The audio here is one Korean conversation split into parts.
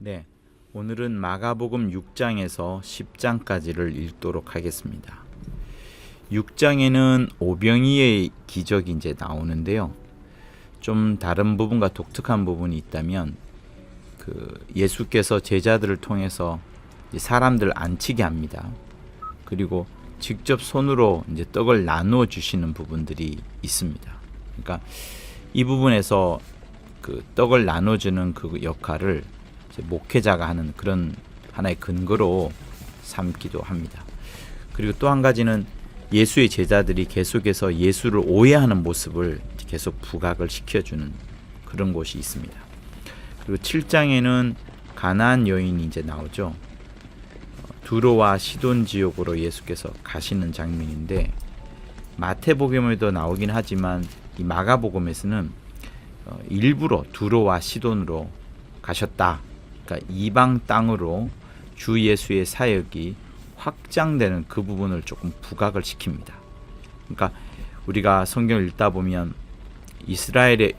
네, 오늘은 마가복음 6장에서 10장까지를 읽도록 하겠습니다. 6장에는 오병이의 기적이 이제 나오는데요. 좀 다른 부분과 독특한 부분이 있다면 예수께서 제자들을 통해서 사람들 안치게 합니다. 그리고 직접 손으로 이제 떡을 나누어 주시는 부분들이 있습니다. 그러니까 이 부분에서 그 떡을 나눠주는 그 역할을 목회자가 하는 그런 하나의 근거로 삼기도 합니다. 그리고 또 한 가지는 예수의 제자들이 계속해서 예수를 오해하는 모습을 계속 부각을 시켜주는 그런 곳이 있습니다. 그리고 7장에는 가나안 여인이 이제 나오죠. 두로와 시돈 지역으로 예수께서 가시는 장면인데 마태복음에도 나오긴 하지만 이 마가복음에서는 일부러 두로와 시돈으로 가셨다. 그러니까 이방 땅으로 주 예수의 사역이 확장되는 그 부분을 조금 부각을 시킵니다. 그러니까 우리가 성경을 읽다 보면 이스라엘의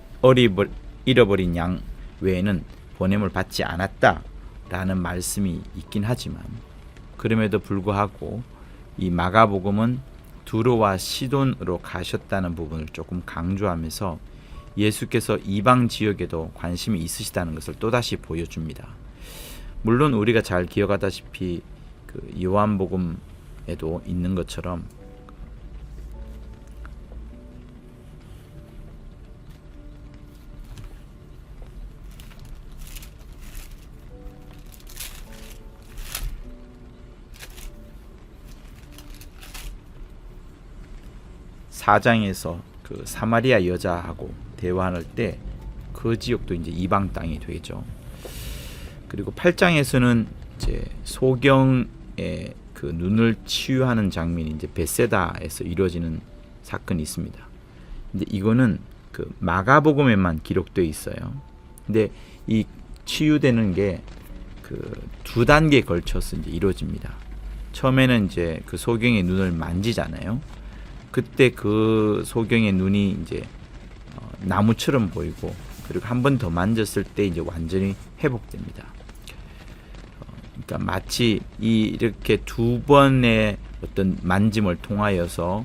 잃어버린 양 외에는 보냄을 받지 않았다라는 말씀이 있긴 하지만 그럼에도 불구하고 이 마가복음은 두로와 시돈으로 가셨다는 부분을 조금 강조하면서 예수께서 이방 지역에도 관심이 있으시다는 것을 또다시 보여줍니다. 물론 우리가 잘 기억하다시피 그 요한복음에도 있는 것처럼 사장에서 그 사마리아 여자하고 대화할 때 그 지역도 이제 이방 땅이 되죠. 그리고 8장에서는 이제 소경의 그 눈을 치유하는 장면이 이제 베세다에서 이루어지는 사건이 있습니다. 근데 이거는 그 마가복음에만 기록되어 있어요. 근데 이 치유되는 게 그 두 단계에 걸쳐서 이제 이루어집니다. 처음에는 이제 그 소경의 눈을 만지잖아요. 그때 그 소경의 눈이 이제 나무처럼 보이고 그리고 한 번 더 만졌을 때 이제 완전히 회복됩니다. 그러니까 마치 이렇게 두 번의 어떤 만짐을 통하여서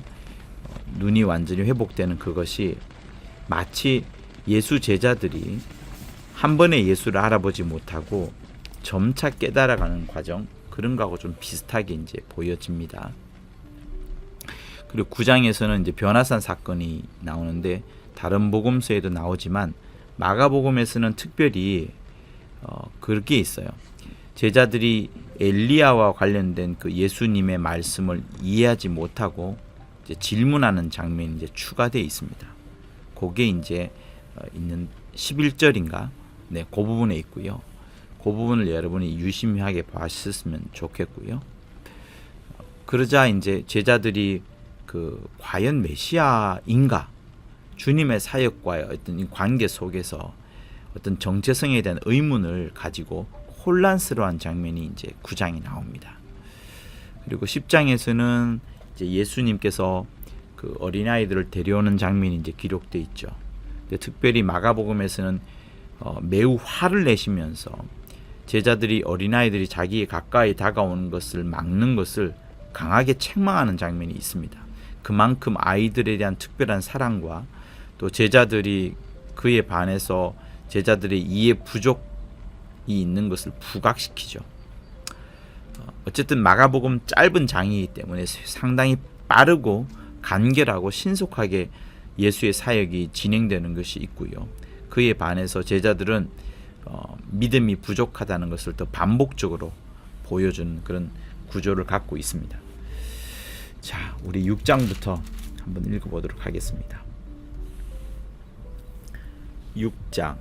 눈이 완전히 회복되는 그것이 마치 예수 제자들이 한 번에 예수를 알아보지 못하고 점차 깨달아가는 과정 그런 거하고 좀 비슷하게 이제 보여집니다. 그리고 9장에서는 이제 변화산 사건이 나오는데 다른 복음서에도 나오지만 마가복음에서는 특별히 그렇게 있어요. 제자들이 엘리야와 관련된 그 예수님의 말씀을 이해하지 못하고 이제 질문하는 장면이 이제 추가되어 있습니다. 그게 이제 있는 11절인가? 네, 그 부분에 있고요. 그 부분을 여러분이 유심하게 보셨으면 좋겠고요. 그러자 이제 제자들이 그 과연 메시아인가? 주님의 사역과의 어떤 이 관계 속에서 어떤 정체성에 대한 의문을 가지고 혼란스러운 장면이 이제 9장에 나옵니다. 그리고 10장에서는 이제 예수님께서 그 어린아이들을 데려오는 장면이 이제 기록되어 있죠. 근데 특별히 마가복음에서는 매우 화를 내시면서 제자들이 어린아이들이 자기에 가까이 다가오는 것을 막는 것을 강하게 책망하는 장면이 있습니다. 그만큼 아이들에 대한 특별한 사랑과 또 제자들이 그에 반해서 제자들의 이해 부족이 있는 것을 부각시키죠. 어쨌든 마가복음 짧은 장이기 때문에 상당히 빠르고 간결하고 신속하게 예수의 사역이 진행되는 것이 있고요. 그에 반해서 제자들은 믿음이 부족하다는 것을 더 반복적으로 보여주는 그런 구조를 갖고 있습니다. 자, 우리 6장부터 한번 읽어보도록 하겠습니다. 6장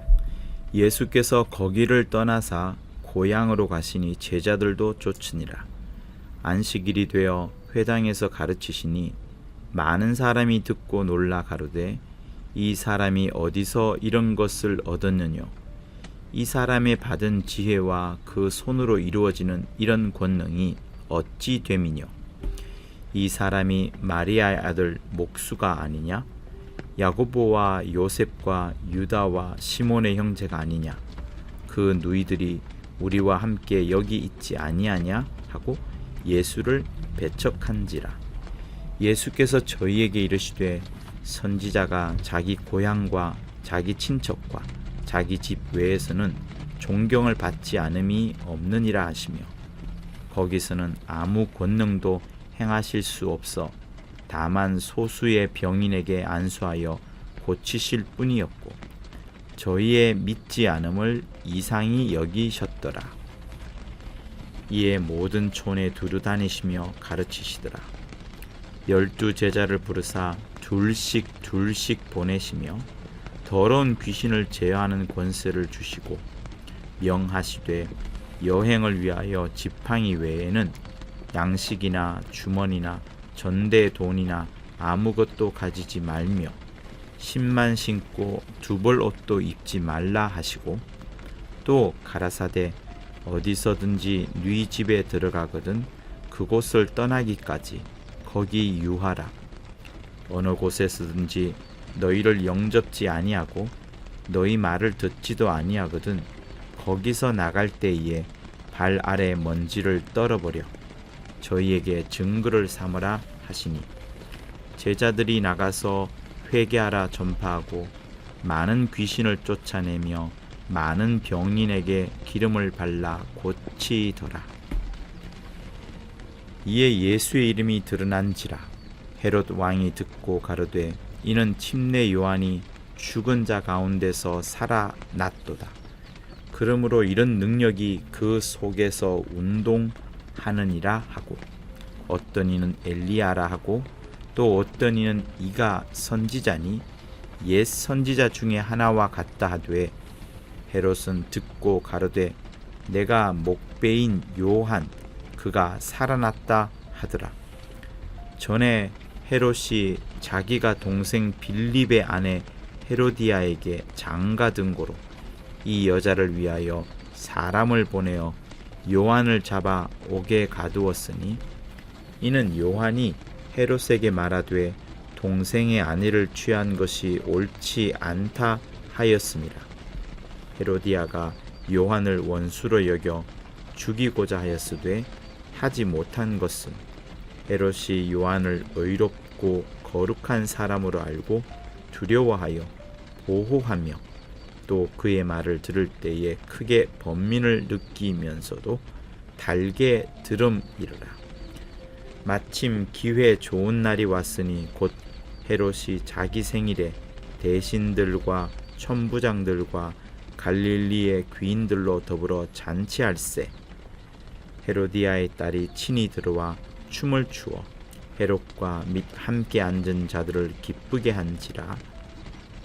예수께서 거기를 떠나사 고향으로 가시니 제자들도 쫓으니라. 안식일이 되어 회당에서 가르치시니 많은 사람이 듣고 놀라 가로되 이 사람이 어디서 이런 것을 얻었느뇨? 이 사람의 받은 지혜와 그 손으로 이루어지는 이런 권능이 어찌 됨이뇨? 이 사람이 마리아의 아들 목수가 아니냐? 야고보와 요셉과 유다와 시몬의 형제가 아니냐? 그 누이들이 우리와 함께 여기 있지 아니하냐 하고 예수를 배척한지라. 예수께서 저희에게 이르시되 선지자가 자기 고향과 자기 친척과 자기 집 외에서는 존경을 받지 않음이 없느니라 하시며, 거기서는 아무 권능도 행하실 수 없어 다만 소수의 병인에게 안수하여 고치실 뿐이었고 저희의 믿지 않음을 이상히 여기셨더라. 이에 모든 촌에 두루 다니시며 가르치시더라. 12 제자를 부르사 둘씩 보내시며 더러운 귀신을 제어하는 권세를 주시고 명하시되 여행을 위하여 지팡이 외에는 양식이나 주머니나 전대 돈이나 아무것도 가지지 말며 신만 신고 두벌 옷도 입지 말라 하시고, 또 가라사대 어디서든지 네 집에 들어가거든 그곳을 떠나기까지 거기 유하라. 어느 곳에서든지 너희를 영접지 아니하고 너희 말을 듣지도 아니하거든 거기서 나갈 때에 발 아래 먼지를 떨어버려 저희에게 증거를 삼으라 하시니, 제자들이 나가서 회개하라 전파하고 많은 귀신을 쫓아내며 많은 병인에게 기름을 발라 고치더라. 이에 예수의 이름이 드러난지라. 헤롯 왕이 듣고 가로되 이는 침례 요한이 죽은 자 가운데서 살아났도다. 그러므로 이런 능력이 그 속에서 운동하느니라 하고, 어떤 이는 엘리야라 하고 또 어떤 이는 이가 선지자니 옛 선지자 중에 하나와 같다 하되, 헤롯은 듣고 가로되 내가 목배인 요한 그가 살아났다 하더라. 전에 헤롯이 자기가 동생 빌립의 아내 헤로디아에게 장가 등고로 이 여자를 위하여 사람을 보내어 요한을 잡아 옥에 가두었으니, 이는 요한이 헤롯에게 말하되 동생의 아내를 취한 것이 옳지 않다 하였습니다. 헤로디아가 요한을 원수로 여겨 죽이고자 하였으되 하지 못한 것은 헤롯이 요한을 의롭고 거룩한 사람으로 알고 두려워하여 보호하며 또 그의 말을 들을 때에 크게 번민을 느끼면서도 달게 들음이르라. 마침 기회 좋은 날이 왔으니 곧 헤롯이 자기 생일에 대신들과 천부장들과 갈릴리의 귀인들로 더불어 잔치할세. 헤로디아의 딸이 친히 들어와 춤을 추어 헤롯과 및 함께 앉은 자들을 기쁘게 한지라.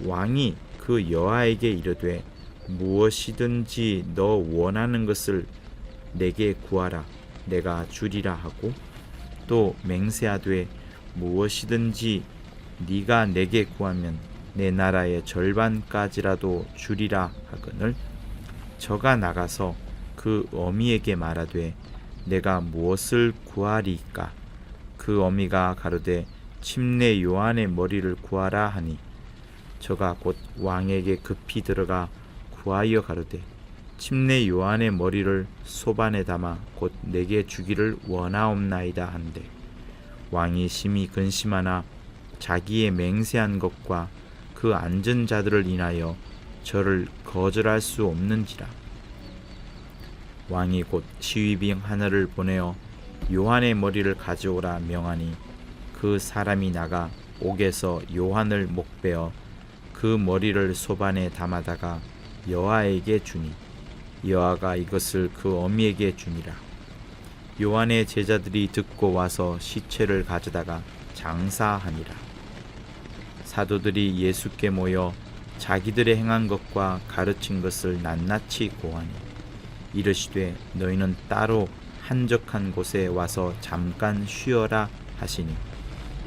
왕이 그 여아에게 이르되 무엇이든지 너 원하는 것을 내게 구하라 내가 주리라 하고, 또 맹세하되 무엇이든지 네가 내게 구하면 내 나라의 절반까지라도 주리라 하거늘, 저가 나가서 그 어미에게 말하되 내가 무엇을 구하리까? 그 어미가 가로되 침례 요한의 머리를 구하라 하니, 저가 곧 왕에게 급히 들어가 구하여 가로되 침례 요한의 머리를 소반에 담아 곧 내게 주기를 원하옵나이다 한데, 왕이 심히 근심하나 자기의 맹세한 것과 그 앉은 자들을 인하여 저를 거절할 수 없는지라. 왕이 곧 시위병 하나를 보내어 요한의 머리를 가져오라 명하니, 그 사람이 나가 옥에서 요한을 목베어 그 머리를 소반에 담아다가 여아에게 주니, 여아가 이것을 그 어미에게 주니라. 요한의 제자들이 듣고 와서 시체를 가져다가 장사하니라. 사도들이 예수께 모여 자기들의 행한 것과 가르친 것을 낱낱이 고하니, 이르시되 너희는 따로 한적한 곳에 와서 잠깐 쉬어라 하시니,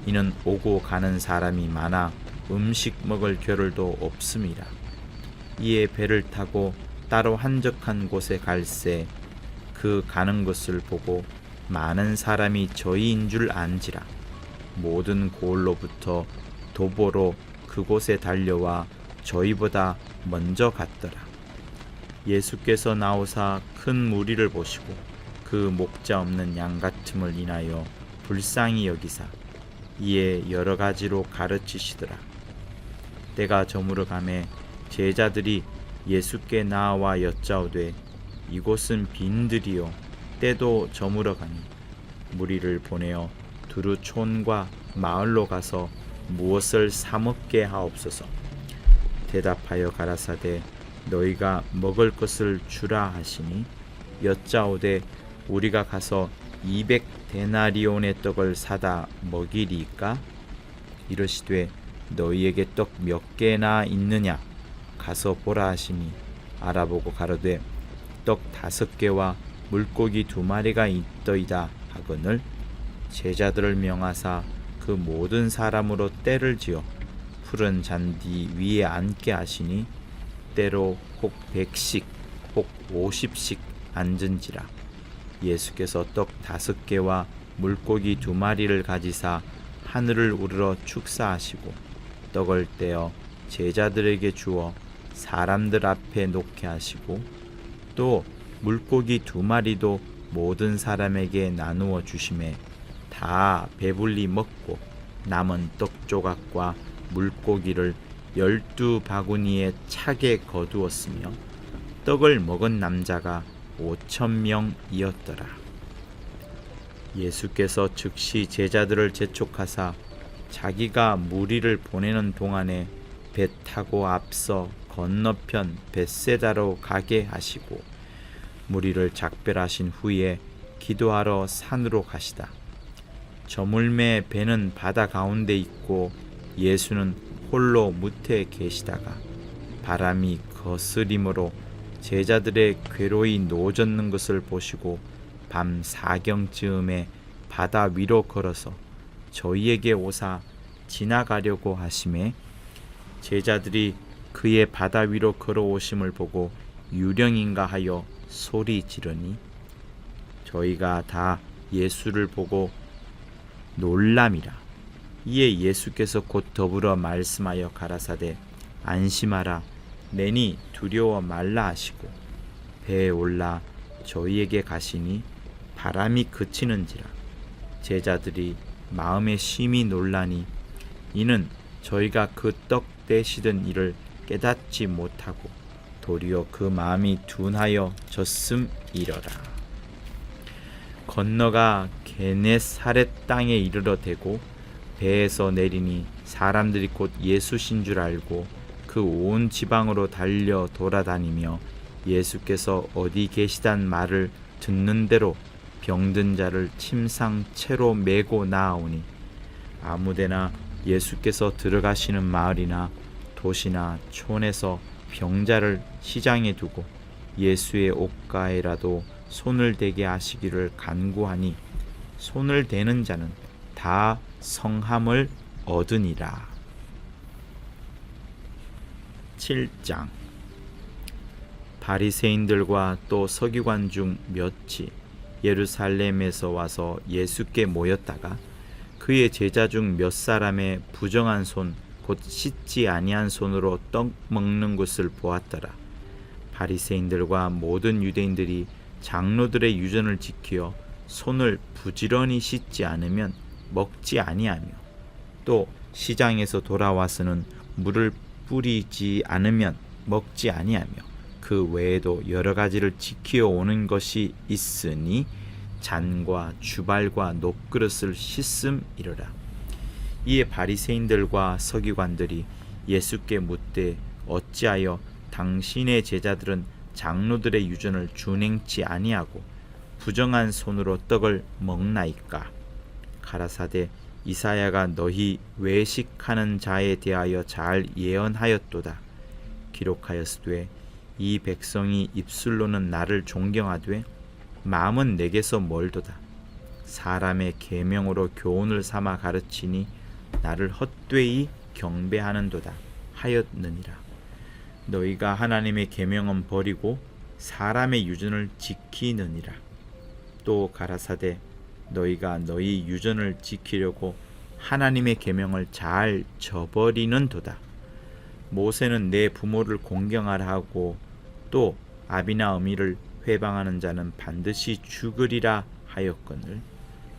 이는 오고 가는 사람이 많아 음식 먹을 겨를도 없음이라. 이에 배를 타고 따로 한적한 곳에 갈새 그 가는 것을 보고 많은 사람이 저희인 줄 안지라. 모든 고을로부터 도보로 그곳에 달려와 저희보다 먼저 갔더라. 예수께서 나오사 큰 무리를 보시고 그 목자 없는 양 같음을 인하여 불쌍히 여기사 이에 여러 가지로 가르치시더라. 때가 저물어 가매 제자들이 예수께 나와 여짜오되 이곳은 빈들이요 때도 저물어 가니 무리를 보내어 두루 촌과 마을로 가서 무엇을 사 먹게 하옵소서. 대답하여 가라사대 너희가 먹을 것을 주라 하시니 여짜오되 우리가 가서 200데나리온의 떡을 사다 먹이리까? 이르시되 너희에게 떡 몇 개나 있느냐? 가서 보라 하시니 알아보고 가로되 떡 5개와 물고기 2마리가 있더이다 하거늘 제자들을 명하사 그 모든 사람으로 떼를 지어 푸른 잔디 위에 앉게 하시니 때로 혹 100씩 혹 50씩 앉은지라. 예수께서 떡 5개와 물고기 2마리를 가지사 하늘을 우러러 축사하시고 떡을 떼어 제자들에게 주어 사람들 앞에 놓게 하시고 또 물고기 2마리도 모든 사람에게 나누어 주심에 다 배불리 먹고 남은 떡 조각과 물고기를 12바구니에 차게 거두었으며 떡을 먹은 남자가 5,000명이었더라. 예수께서 즉시 제자들을 재촉하사 자기가 무리를 보내는 동안에 배 타고 앞서 건너편 벳세다로 가게 하시고 무리를 작별하신 후에 기도하러 산으로 가시다. 저물매 배는 바다 가운데 있고 예수는 홀로 무태에 계시다가 바람이 거스림으로 제자들의 괴로이 노젓는 것을 보시고 밤 4경쯤에 바다 위로 걸어서 저희에게 오사 지나가려고 하심에 제자들이 그의 바다 위로 걸어오심을 보고 유령인가 하여 소리 지르니 저희가 다 예수를 보고 놀람이라. 이에 예수께서 곧 더불어 말씀하여 가라사대 안심하라 내니 두려워 말라 하시고 배에 올라 저희에게 가시니 바람이 그치는지라. 제자들이 마음에 심히 놀라니 이는 저희가 그 떡 떼시던 일을 깨닫지 못하고 도리어 그 마음이 둔하여 졌음이러라. 건너가 게네사렛 땅에 이르러 대고 배에서 내리니 사람들이 곧 예수신 줄 알고 그 온 지방으로 달려 돌아다니며 예수께서 어디 계시단 말을 듣는 대로 병든 자를 침상채로 메고 나아오니 아무데나 예수께서 들어가시는 마을이나 도시나 촌에서 병자를 시장에 두고 예수의 옷가에라도 손을 대게 하시기를 간구하니 손을 대는 자는 다 성함을 얻으니라. 7장. 바리새인들과 또 서기관 중 몇이 예루살렘에서 와서 예수께 모였다가 그의 제자 중 몇 사람의 부정한 손 곧 씻지 아니한 손으로 떡 먹는 것을 보았더라. 바리새인들과 모든 유대인들이 장로들의 유전을 지키어 손을 부지런히 씻지 않으면 먹지 아니하며 또 시장에서 돌아와서는 물을 뿌리지 않으면 먹지 아니하며 그 외에도 여러 가지를 지키어 오는 것이 있으니 잔과 주발과 녹그릇을 씻음이러라. 이에 바리새인들과 서기관들이 예수께 묻되 어찌하여 당신의 제자들은 장로들의 유전을 준행치 아니하고 부정한 손으로 떡을 먹나이까? 가라사대 이사야가 너희 외식하는 자에 대하여 잘 예언하였도다. 기록하였으되 이 백성이 입술로는 나를 존경하되 마음은 내게서 멀도다. 사람의 계명으로 교훈을 삼아 가르치니 나를 헛되이 경배하는도다 하였느니라. 너희가 하나님의 계명은 버리고 사람의 유전을 지키느니라. 또 가라사대 너희가 너희 유전을 지키려고 하나님의 계명을 잘 저버리는도다. 모세는 내 부모를 공경하라 하고 또 아비나 어미를 회방하는 자는 반드시 죽으리라 하였거늘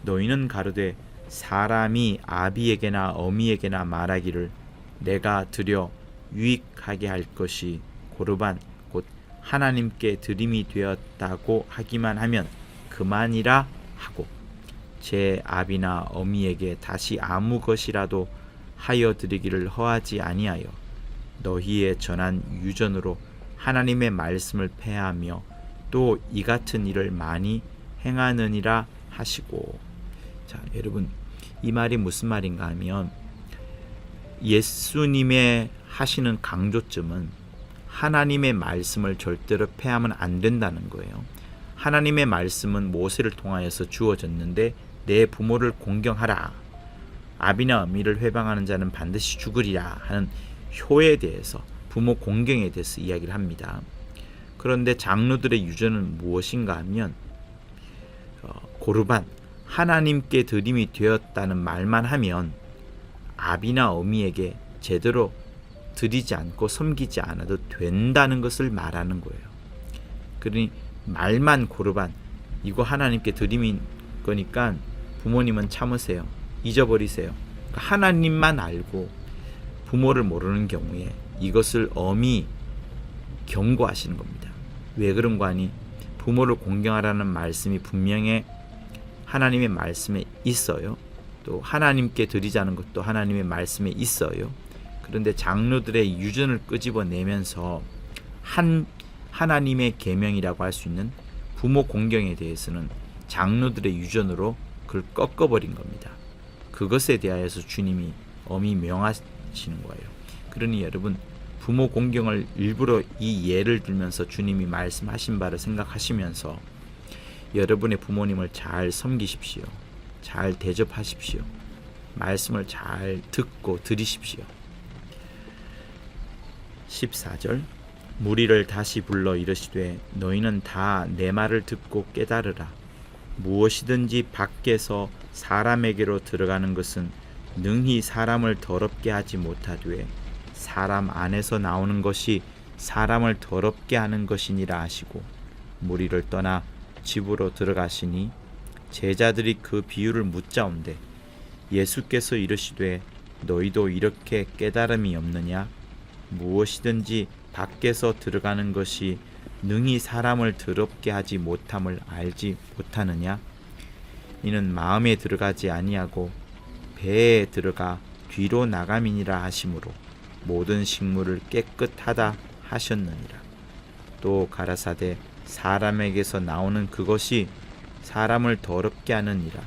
너희는 가로되 사람이 아비에게나 어미에게나 말하기를 내가 드려 유익하게 할 것이 고르반 곧 하나님께 드림이 되었다고 하기만 하면 그만이라 하고 제 아비나 어미에게 다시 아무 것이라도 하여 드리기를 허하지 아니하여 너희의 전한 유전으로 하나님의 말씀을 폐하며 또 이 같은 일을 많이 행하느니라 하시고. 자, 여러분 이 말이 무슨 말인가 하면 예수님의 하시는 강조점은 하나님의 말씀을 절대로 폐하면 안 된다는 거예요. 하나님의 말씀은 모세를 통하여서 주어졌는데 내 부모를 공경하라. 아비나 어미를 회방하는 자는 반드시 죽으리라 하는 효에 대해서 부모 공경에 대해서 이야기를 합니다. 그런데 장로들의 유전은 무엇인가 하면 고르반 하나님께 드림이 되었다는 말만 하면 아비나 어미에게 제대로 드리지 않고 섬기지 않아도 된다는 것을 말하는 거예요. 그러니 말만 고르반 이거 하나님께 드림인 거니까 부모님은 참으세요. 잊어버리세요. 그러니까 하나님만 알고 부모를 모르는 경우에 이것을 엄히 경고하시는 겁니다. 왜 그런 거 아니? 부모를 공경하라는 말씀이 분명히 하나님의 말씀에 있어요. 또 하나님께 드리자는 것도 하나님의 말씀에 있어요. 그런데 장로들의 유전을 끄집어내면서 하나님의 계명이라고 할 수 있는 부모 공경에 대해서는 장로들의 유전으로 그걸 꺾어버린 겁니다. 그것에 대하여서 주님이 엄히 명하시는 거예요. 그러니 여러분 부모 공경을 일부러 이 예를 들면서 주님이 말씀하신 바를 생각하시면서 여러분의 부모님을 잘 섬기십시오. 잘 대접하십시오. 말씀을 잘 듣고 들으십시오. 14절 무리를 다시 불러 이르시되 너희는 다 내 말을 듣고 깨달으라. 무엇이든지 밖에서 사람에게로 들어가는 것은 능히 사람을 더럽게 하지 못하되 사람 안에서 나오는 것이 사람을 더럽게 하는 것이니라 하시고 무리를 떠나 집으로 들어가시니 제자들이 그 비유를 묻자온데 예수께서 이르시되 너희도 이렇게 깨달음이 없느냐? 무엇이든지 밖에서 들어가는 것이 능히 사람을 더럽게 하지 못함을 알지 못하느냐? 이는 마음에 들어가지 아니하고 배에 들어가 뒤로 나감이니라 하시므로 모든 식물을 깨끗하다 하셨느니라. 또 가라사대 사람에게서 나오는 그것이 사람을 더럽게 하느니라.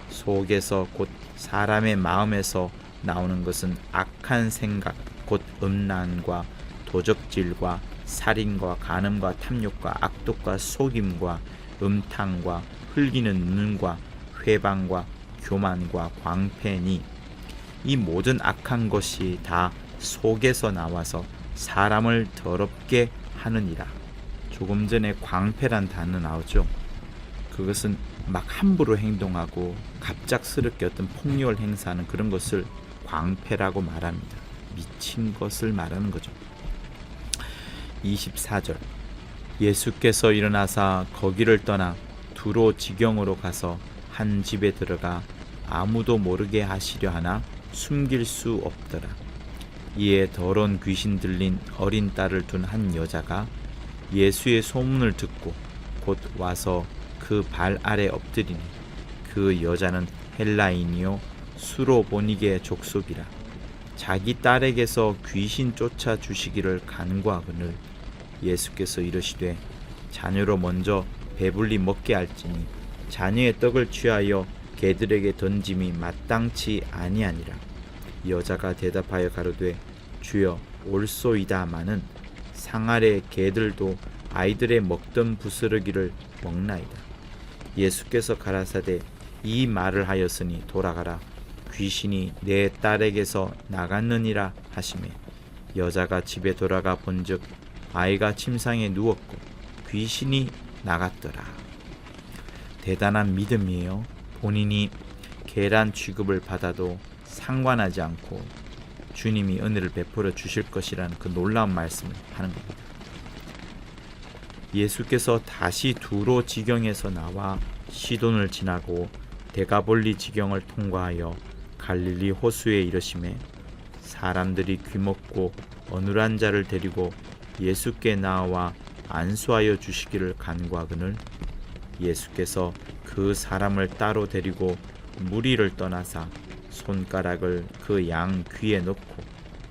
속에서 곧 사람의 마음에서 나오는 것은 악한 생각 곧 음란과 도적질과 살인과 간음과 탐욕과 악독과 속임과 음탕과 흘기는 눈과 회방과 교만과 광패니 이 모든 악한 것이 다 속에서 나와서 사람을 더럽게 하느니라. 조금 전에 광패란 단어 나오죠. 그것은 막 함부로 행동하고 갑작스럽게 어떤 폭력을 행사하는 그런 것을 광패라고 말합니다. 미친 것을 말하는 거죠. 24절 예수께서 일어나사 거기를 떠나 두로 지경으로 가서 한 집에 들어가 아무도 모르게 하시려 하나 숨길 수 없더라. 이에 더러운 귀신 들린 어린 딸을 둔 한 여자가 예수의 소문을 듣고 곧 와서 그 발 아래 엎드리니 그 여자는 헬라인이요 수로보니게 족속이라. 자기 딸에게서 귀신 쫓아 주시기를 간구하거늘 예수께서 이르시되 자녀로 먼저 배불리 먹게 할지니 자녀의 떡을 취하여 개들에게 던짐이 마땅치 아니하니라. 여자가 대답하여 가로되 주여 올소이다마는 상 아래 개들도 아이들의 먹던 부스러기를 먹나이다. 예수께서 가라사대 이 말을 하였으니 돌아가라. 귀신이 내 딸에게서 나갔느니라 하시매 여자가 집에 돌아가 본즉 아이가 침상에 누웠고 귀신이 나갔더라. 대단한 믿음이에요. 본인이 계란 취급을 받아도 상관하지 않고 주님이 은혜를 베풀어 주실 것이라는 그 놀라운 말씀을 하는 겁니다. 예수께서 다시 두로 지경에서 나와 시돈을 지나고 데가볼리 지경을 통과하여 갈릴리 호수에 이르시매 사람들이 귀먹고 어눌한 자를 데리고 예수께 나와 안수하여 주시기를 간구하거늘 예수께서 그 사람을 따로 데리고 무리를 떠나사 손가락을 그 양 귀에 넣고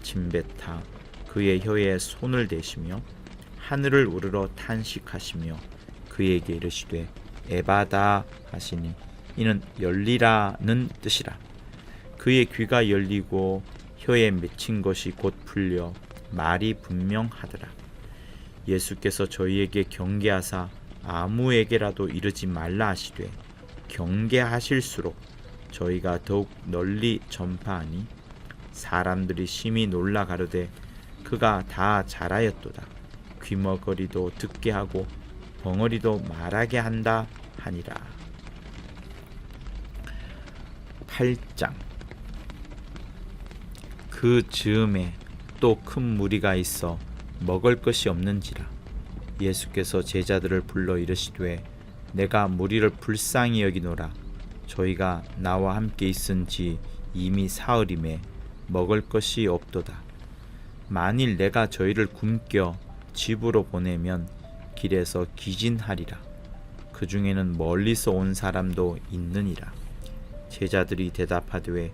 침뱉아 그의 혀에 손을 대시며 하늘을 우러러 탄식하시며 그에게 이르시되 에바다 하시니 이는 열리라는 뜻이라. 그의 귀가 열리고 혀에 맺힌 것이 곧 풀려 말이 분명하더라. 예수께서 저희에게 경계하사 아무에게라도 이르지 말라 하시되 경계하실수록 저희가 더욱 널리 전파하니 사람들이 심히 놀라 가로되 그가 다 잘하였도다. 귀머거리도 듣게 하고 벙어리도 말하게 한다 하니라. 8장. 그 즈음에 또 큰 무리가 있어 먹을 것이 없는지라 예수께서 제자들을 불러 이르시되 내가 무리를 불쌍히 여기노라. 저희가 나와 함께 있은지 이미 사흘임에 먹을 것이 없도다. 만일 내가 저희를 굶겨 집으로 보내면 길에서 기진하리라. 그 중에는 멀리서 온 사람도 있느니라. 제자들이 대답하되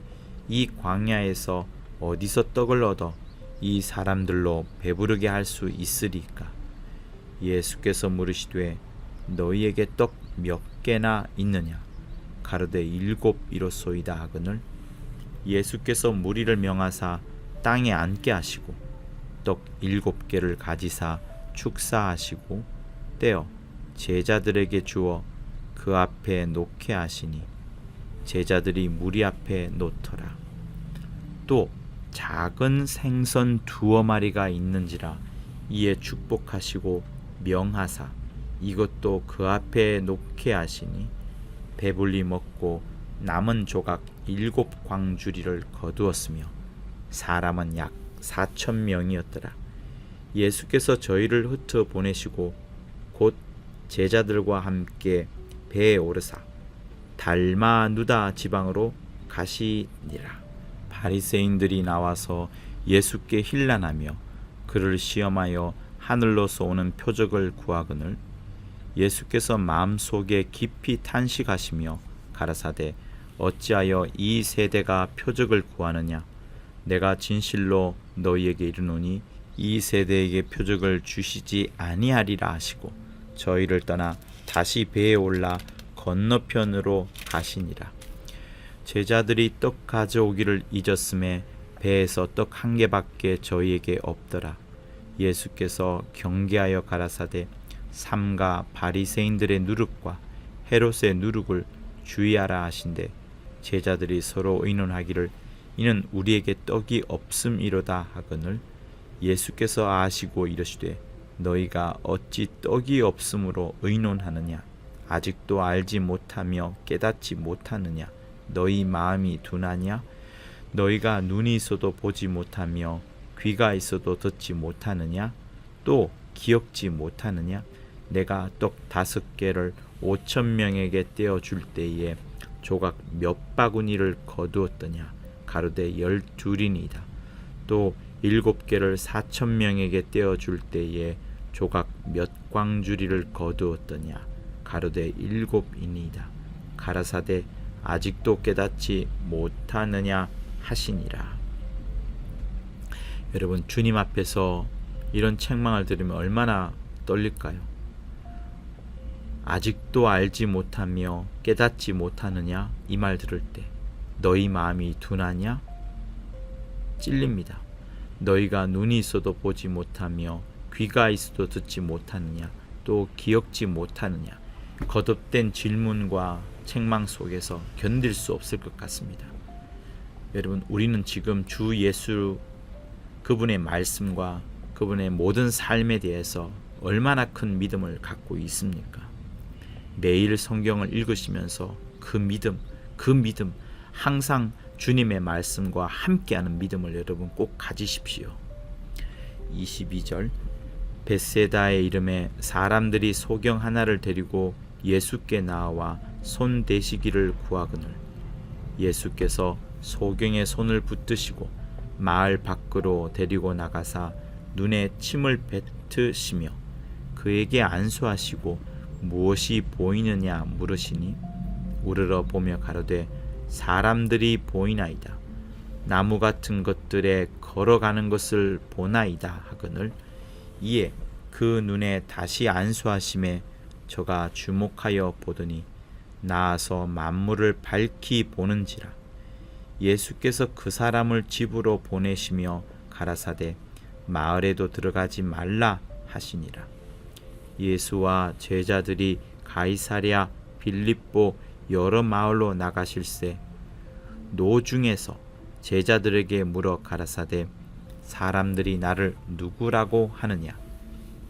이 광야에서 어디서 떡을 얻어 이 사람들로 배부르게 할 수 있으리까? 예수께서 물으시되 너희에게 떡 몇 개나 있느냐? 가로되 7 이렇소이다 하거늘 예수께서 무리를 명하사 땅에 앉게 하시고 떡 7개를 가지사 축사하시고 떼어 제자들에게 주어 그 앞에 놓게 하시니 제자들이 무리 앞에 놓더라. 또 작은 생선 2마리가 있는지라 이에 축복하시고 명하사 이것도 그 앞에 놓게 하시니 배불리 먹고 남은 조각 7 광주리를 거두었으며 사람은 약 4,000명이었더라. 예수께서 저희를 흩어 보내시고 곧 제자들과 함께 배에 오르사 달마누다 지방으로 가시니라. 바리새인들이 나와서 예수께 힐난하며 그를 시험하여 하늘로서 오는 표적을 구하거늘 예수께서 마음속에 깊이 탄식하시며 가라사대 어찌하여 이 세대가 표적을 구하느냐? 내가 진실로 너희에게 이르노니 이 세대에게 표적을 주시지 아니하리라 하시고 저희를 떠나 다시 배에 올라 건너편으로 가시니라. 제자들이 떡 가져오기를 잊었음에 배에서 떡 1개밖에 저희에게 없더라. 예수께서 경계하여 가라사대 삼가 바리새인들의 누룩과 헤롯의 누룩을 주의하라 하신대 제자들이 서로 의논하기를 이는 우리에게 떡이 없음이로다 하거늘 예수께서 아시고 이르시되 너희가 어찌 떡이 없음으로 의논하느냐? 아직도 알지 못하며 깨닫지 못하느냐? 너희 마음이 둔하냐? 너희가 눈이 있어도 보지 못하며 귀가 있어도 듣지 못하느냐? 또 기억지 못하느냐? 내가 떡 5개를 5,000명에게 떼어줄 때에 조각 몇 바구니를 거두었더냐? 가로되 12이니이다. 또 7개를 4,000명에게 떼어줄 때에 조각 몇 광주리를 거두었더냐? 가로되 7이니이다. 가라사대 아직도 깨닫지 못하느냐 하시니라. 여러분, 주님 앞에서 이런 책망을 들으면 얼마나 떨릴까요? 아직도 알지 못하며 깨닫지 못하느냐? 이 말 들을 때 너희 마음이 둔하냐? 찔립니다. 너희가 눈이 있어도 보지 못하며 귀가 있어도 듣지 못하느냐? 또 기억지 못하느냐? 거듭된 질문과 책망 속에서 견딜 수 없을 것 같습니다. 여러분, 우리는 지금 주 예수 그분의 말씀과 그분의 모든 삶에 대해서 얼마나 큰 믿음을 갖고 있습니까? 매일 성경을 읽으시면서 그 믿음 항상 주님의 말씀과 함께하는 믿음을 여러분 꼭 가지십시오. 22절 벳세다의 이름에 사람들이 소경 하나를 데리고 예수께 나와 손 대시기를 구하거늘 예수께서 소경의 손을 붙드시고 마을 밖으로 데리고 나가사 눈에 침을 뱉으시며 그에게 안수하시고 무엇이 보이느냐 물으시니 우러러 보며 가로되 사람들이 보이나이다. 나무 같은 것들에 걸어가는 것을 보나이다 하거늘 이에 그 눈에 다시 안수하심에 저가 주목하여 보더니 나아서 만물을 밝히 보는지라. 예수께서 그 사람을 집으로 보내시며 가라사대 마을에도 들어가지 말라 하시니라. 예수와 제자들이 가이사랴 빌립보 여러 마을로 나가실세 노중에서 제자들에게 물어 가라사대 사람들이 나를 누구라고 하느냐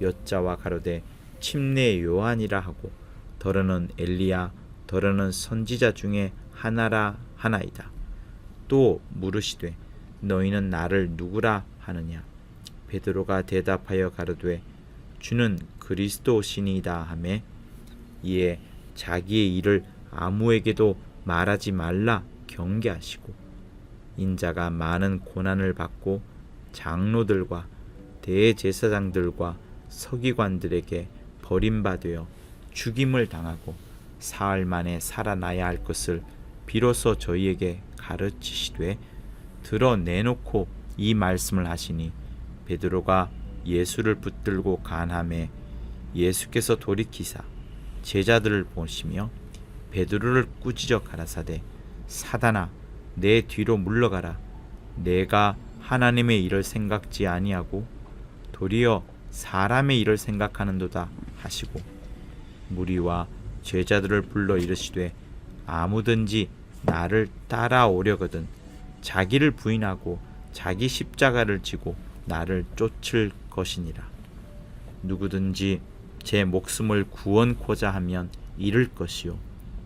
여자와 가로되 침례 요한이라 하고 더러는 엘리야 더러는 선지자 중에 하나라 하나이다. 또 물으시되 너희는 나를 누구라 하느냐 베드로가 대답하여 가로되 주는 그리스도시니이다 하매 이에 자기의 일을 아무에게도 말하지 말라 경계하시고 인자가 많은 고난을 받고 장로들과 대제사장들과 서기관들에게 버림받아 죽임을 당하고 사흘 만에 살아나야 할 것을 비로소 저희에게 가르치시되 드러내놓고 이 말씀을 하시니 베드로가 예수를 붙들고 간함에 예수께서 돌이키사 제자들을 보시며 베드로를 꾸짖어 가라사대 사단아 내 뒤로 물러가라. 내가 하나님의 일을 생각지 아니하고 도리어 사람의 일을 생각하는도다 하시고 무리와 제자들을 불러 이르시되 아무든지 나를 따라오려거든 자기를 부인하고 자기 십자가를 지고 나를 쫓을 것이니라. 누구든지 제 목숨을 구원코자 하면 잃을 것이요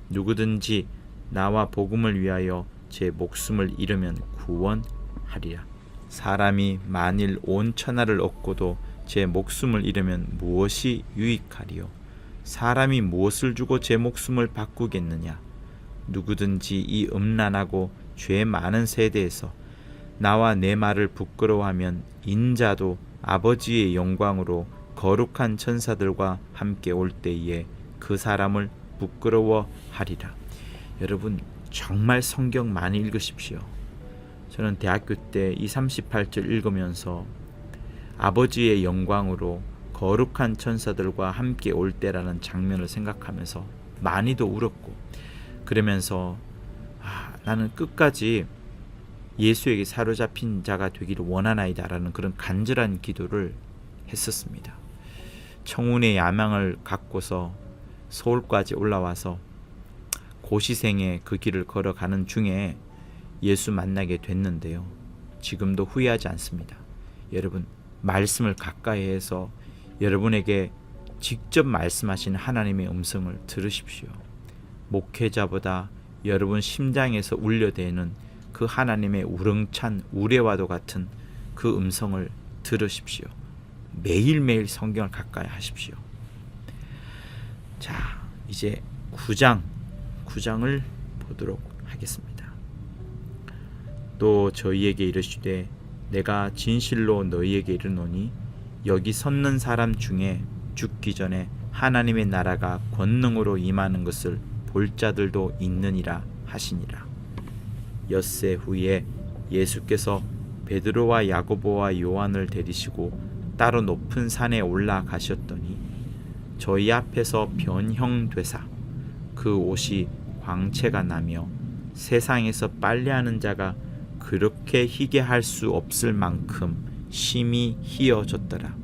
누구든지 나와 복음을 위하여 제 목숨을 잃으면 구원하리라. 사람이 만일 온 천하를 얻고도 제 목숨을 잃으면 무엇이 유익하리요? 사람이 무엇을 주고 제 목숨을 바꾸겠느냐? 누구든지 이 음란하고 죄 많은 세대에서 나와 내 말을 부끄러워하면 인자도 아버지의 영광으로 거룩한 천사들과 함께 올 때에 그 사람을 부끄러워하리라. 여러분 정말 성경 많이 읽으십시오. 저는 대학교 때 이 38절 읽으면서 아버지의 영광으로 거룩한 천사들과 함께 올 때라는 장면을 생각하면서 많이도 울었고 그러면서 나는 끝까지 예수에게 사로잡힌 자가 되기를 원하나이다 라는 그런 간절한 기도를 했었습니다. 청운의 야망을 갖고서 서울까지 올라와서 고시생의 그 길을 걸어가는 중에 예수 만나게 됐는데요. 지금도 후회하지 않습니다. 여러분 말씀을 가까이 해서 여러분에게 직접 말씀하신 하나님의 음성을 들으십시오. 목회자보다 여러분 심장에서 울려대는 그 하나님의 우렁찬 우레와도 같은 그 음성을 들으십시오. 매일매일 성경을 가까이 하십시오. 자, 이제 9장을 보도록 하겠습니다. 또 저희에게 이르시되 내가 진실로 너희에게 이르노니 여기 섰는 사람 중에 죽기 전에 하나님의 나라가 권능으로 임하는 것을 볼 자들도 있느니라 하시니라. 엿새 후에 예수께서 베드로와 야고보와 요한을 데리시고 따로 높은 산에 올라가셨더니 저희 앞에서 변형되사 그 옷이 광채가 나며 세상에서 빨래하는 자가 그렇게 희게 할 수 없을 만큼 심히 희어졌더라.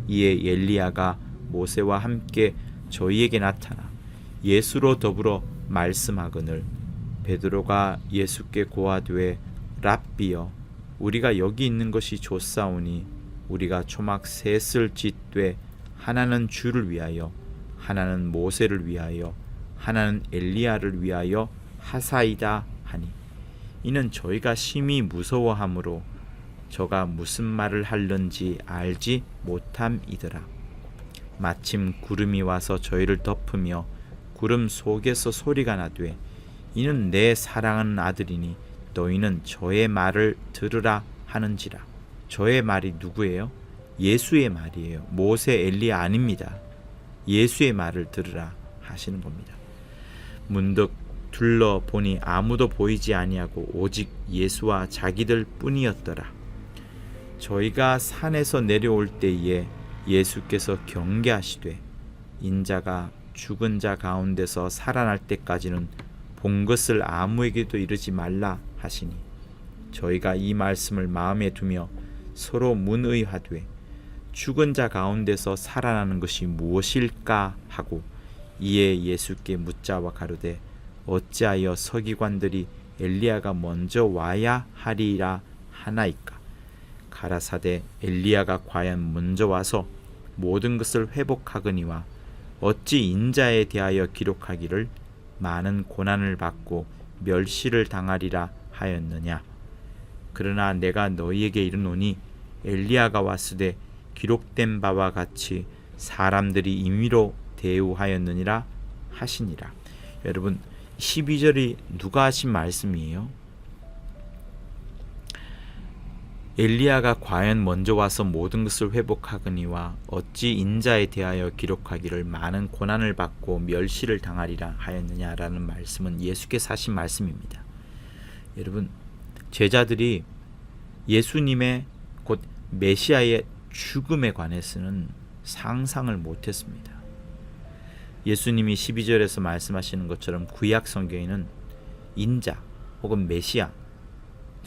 이에 엘리야가 모세와 함께 저희에게 나타나 예수로 더불어 말씀하거늘 베드로가 예수께 고하되 랍비여 우리가 여기 있는 것이 좋사오니 우리가 초막 셋을 짓되 하나는 주를 위하여 하나는 모세를 위하여 하나는 엘리야를 위하여 하사이다 하니 이는 저희가 심히 무서워하므로 저가 무슨 말을 하는지 알지 못함이더라. 마침 구름이 와서 저희를 덮으며 구름 속에서 소리가 나되 이는 내 사랑하는 아들이니 너희는 저의 말을 들으라 하는지라. 저의 말이 누구예요? 예수의 말이에요. 모세, 엘리야 아닙니다. 예수의 말을 들으라 하시는 겁니다. 문득 둘러보니 아무도 보이지 아니하고 오직 예수와 자기들 뿐이었더라. 저희가 산에서 내려올 때에 예수께서 경계하시되 인자가 죽은 자 가운데서 살아날 때까지는 본 것을 아무에게도 이르지 말라 하시니 저희가 이 말씀을 마음에 두며 서로 문의하되 죽은 자 가운데서 살아나는 것이 무엇일까 하고 이에 예수께 묻자와 가로되 어찌하여 서기관들이 엘리야가 먼저 와야 하리라 하나이까. 가라사대 엘리야가 과연 먼저 와서 모든 것을 회복하거니와 어찌 인자에 대하여 기록하기를 많은 고난을 받고 멸시를 당하리라 하였느냐. 그러나 내가 너희에게 이르노니 엘리야가 왔으되 기록된 바와 같이 사람들이 임의로 대우하였느니라 하시니라. 여러분 12절이 누가 하신 말씀이에요? 엘리야가 과연 먼저 와서 모든 것을 회복하거니와 어찌 인자에 대하여 기록하기를 많은 고난을 받고 멸시를 당하리라 하였느냐라는 말씀은 예수께서 하신 말씀입니다. 여러분 제자들이 예수님의 곧 메시아의 죽음에 관해서는 상상을 못했습니다. 예수님이 12절에서 말씀하시는 것처럼 구약 성경에는 인자 혹은 메시아